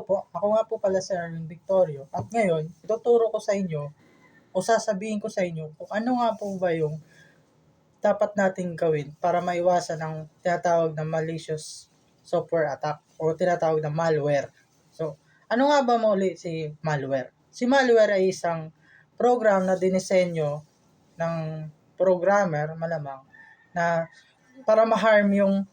Hello po, ako nga po pala si Arvin Victorio at ngayon ituturo ko sa inyo o sasabihin ko sa inyo kung ano nga po ba yung dapat nating gawin para maiwasan ang tinatawag na malicious software attack o tinatawag na malware. So, ano nga ba muli si malware? Si malware ay isang program na dinisenyo ng programmer malamang na para ma-harm yung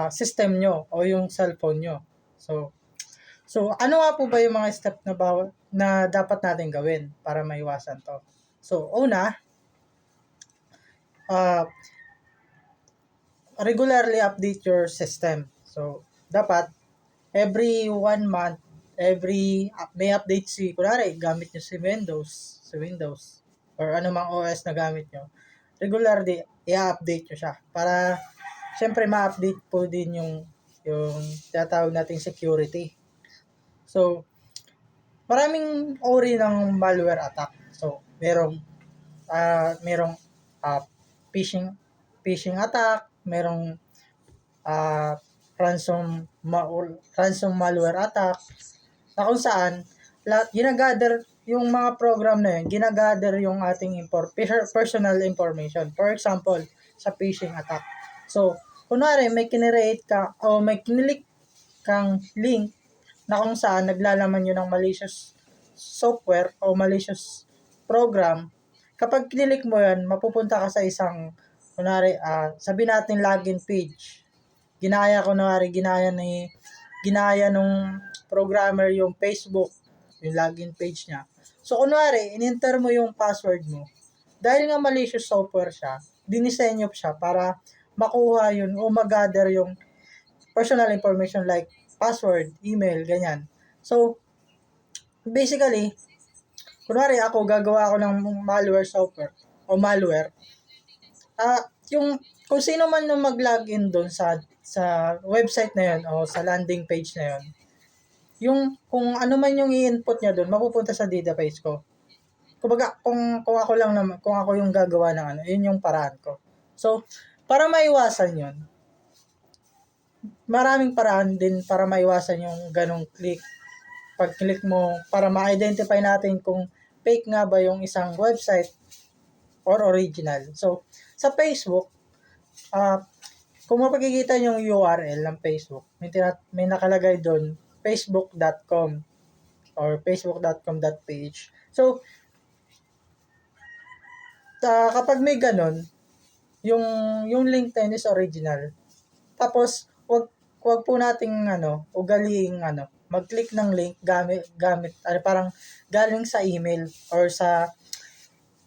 system nyo o yung cellphone nyo. So, ano nga po ba yung mga step na dapat natin gawin para maiwasan to? So, una, regularly update your system. So, dapat every 1 month, may update kunwari, gamit nyo si Windows, or anumang OS na gamit nyo, regularly, i-update nyo siya. Para, syempre, ma-update po din yung tinatawag nating security. So, maraming uri ng malware attack. So, merong phishing attack, merong ransom malware attack, na kung saan ginagather yung mga program na yun, ginagather yung ating personal information. For example, sa phishing attack. So, kunwari may kinirate ka o may kinilik kang link na kung saan naglalaman yun ng malicious software o malicious program. Kapag kinilik mo yan, mapupunta ka sa isang, kunwari, sabi natin login page. Ginaya nung programmer yung Facebook, yung login page niya. So, kunwari, in-enter mo yung password mo. Dahil nga malicious software siya, dinisenyo siya para makuha yun o mag-gather yung personal information like password, email, ganyan. So, basically, kunwari ako, gagawa ako ng malware software o malware. Kung sino man yung mag-login doon sa website na yun o sa landing page na yun, kung ano man yung i-input niya doon, mapupunta sa database ko. Kumbaga, kung ako yung gagawa ng yun yung paraan ko. So, para maiwasan yun, maraming paraan din para maiwasan yung ganong click. Pag-click mo, para ma-identify natin kung fake nga ba yung isang website or original. So, sa Facebook, kung mapakikita yung URL ng Facebook, may nakalagay doon, facebook.com or facebook.com.ph. So, kapag may ganon, yung link na is original. Tapos, wag po nating ugaliing mag-click ng link gamit parang galing sa email or sa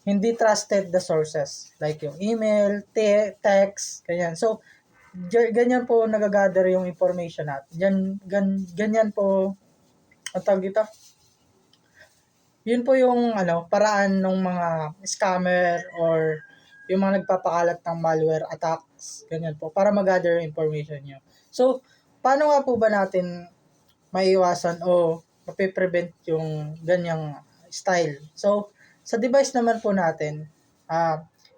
hindi trusted the sources like yung email, text, ganyan. So, ganyan po nagagather yung information natin. Ganyan po ang tawag dito. Yun po yung paraan ng mga scammer or yung mga nagpapakalat ng malware attacks, ganyan po, para mag-gather information nyo. So, paano nga po ba natin maiwasan o mapiprevent yung ganyang style? So, sa device naman po natin,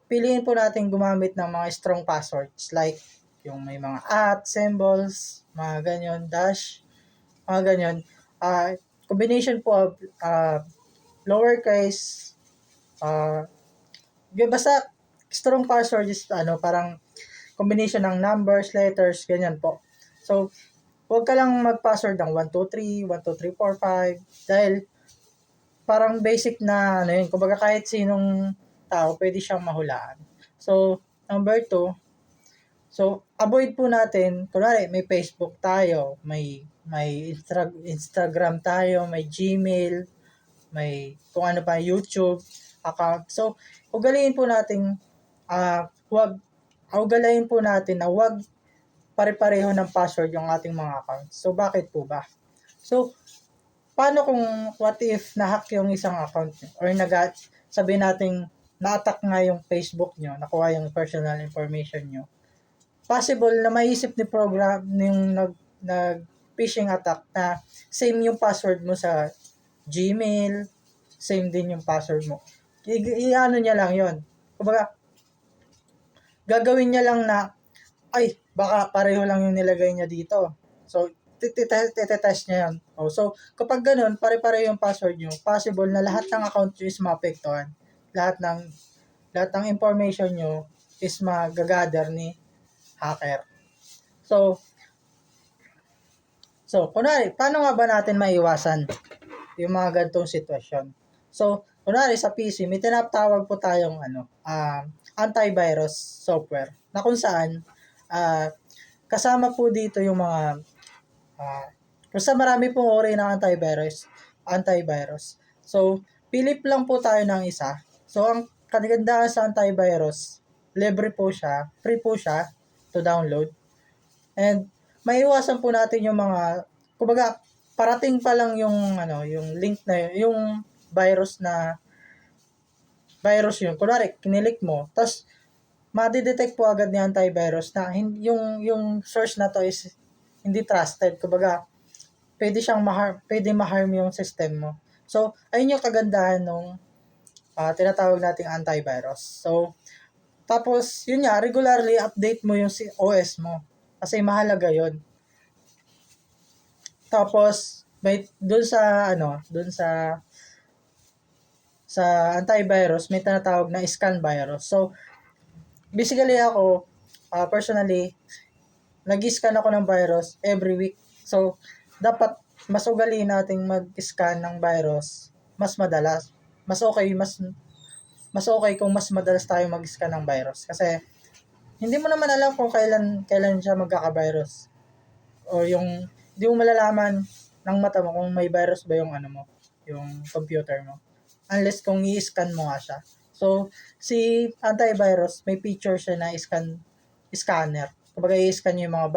piliin po natin gumamit ng mga strong passwords like yung may mga symbols, mga ganyan, dash, mga ganyan. Combination po of lowercase, basta strong password is parang combination ng numbers, letters, ganyan po. So, huwag ka lang mag-password ng 123, 12345 dahil parang basic na yun. Kumbaga kahit sinong tao pwede siyang mahulaan. So, number 2, so avoid po natin, kunwari may Facebook tayo, may Instagram tayo, may Gmail, may kung ano pa, YouTube account. So, ugaliin po natin na huwag pare-pareho ng password yung ating mga accounts. So, bakit po ba? So, paano kung what if na-hack yung isang account nyo? Or sabihin natin na-attack nga yung Facebook nyo, nakuha yung personal information nyo. Possible na maisip ni program yung nag-phishing attack na same yung password mo sa Gmail, same din yung password mo. I-ano niya lang yon. Kumbaga, gagawin niya lang na, baka pareho lang yung nilagay niya dito. So, test niya yan. Oh, so, kapag ganun, pare-pare yung password nyo, possible na lahat ng account nyo is maapektuhan. Lahat ng information nyo is magagather ni hacker. So, kunwari, paano nga ba natin maiwasan yung mga ganitong sitwasyon? So, kunwari sa PC, may tinatawag po tayong antivirus software na kung saan kasama po dito yung mga basta marami pong uri ng antivirus. So, pilip lang po tayo ng isa. So, ang kagandahan sa antivirus, libre po siya, free po siya to download. And maiwasan po natin yung mga, kumbaga, parating pa lang yung link na yun, yung virus yun. Kunwari, kinilik mo, tapos ma-detect po agad ni antivirus na yung source na to is hindi trusted. Kumbaga, pwede ma-harm yung system mo. So, ayun yung kagandahan nung tinatawag nating antivirus. So, tapos, yun nga, regularly update mo yung OS mo. Kasi mahalaga yun. Tapos, doon sa antivirus, may tinatawag na scan virus. So, basically ako, personally, nag-scan ako ng virus every week. So, dapat mas ugaliin nating mag-scan ng virus mas madalas. Mas okay kung mas madalas tayo mag-scan ng virus. Kasi, hindi mo naman alam kung kailan siya magkaka-virus. O hindi mo malalaman ng mata mo kung may virus ba yung yung computer mo. Unless kung i-scan mo nga siya. So, si antivirus, may feature siya na scanner. Kumbaga i-scan niya yung mga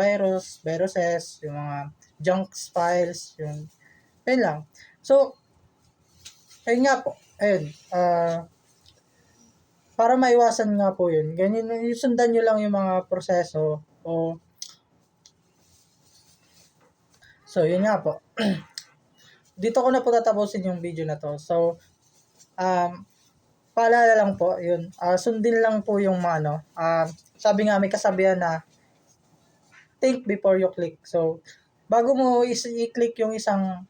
viruses, yung mga junk files, ayun lang. So, ayun nga po. Ayun. Para maiwasan nga po yun, ganyan, sundan nyo lang yung mga proseso so, yun nga po. Dito ko na po tatapusin yung video na to. So, paalala lang po, yun, sundin lang po yung sabi nga may kasabihan na think before you click. So, bago mo i-click yung isang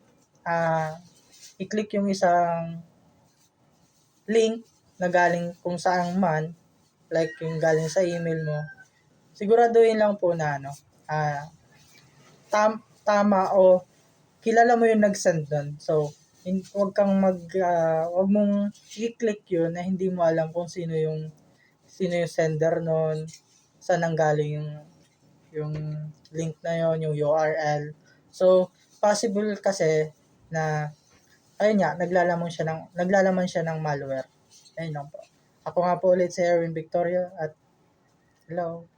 link na galing kung saan man, like yung galing sa email mo, siguraduhin lang po na tama o kilala mo yung nag-send doon. So, wag mong i-click yun na hindi mo alam kung sino yung sender noon, saan nanggaling yung link na yon, yung URL. So, possible kasi na ayun nga, naglalaman siya ng malware. Ayun lang po. Ako nga po ulit si Erwin Victoria at hello.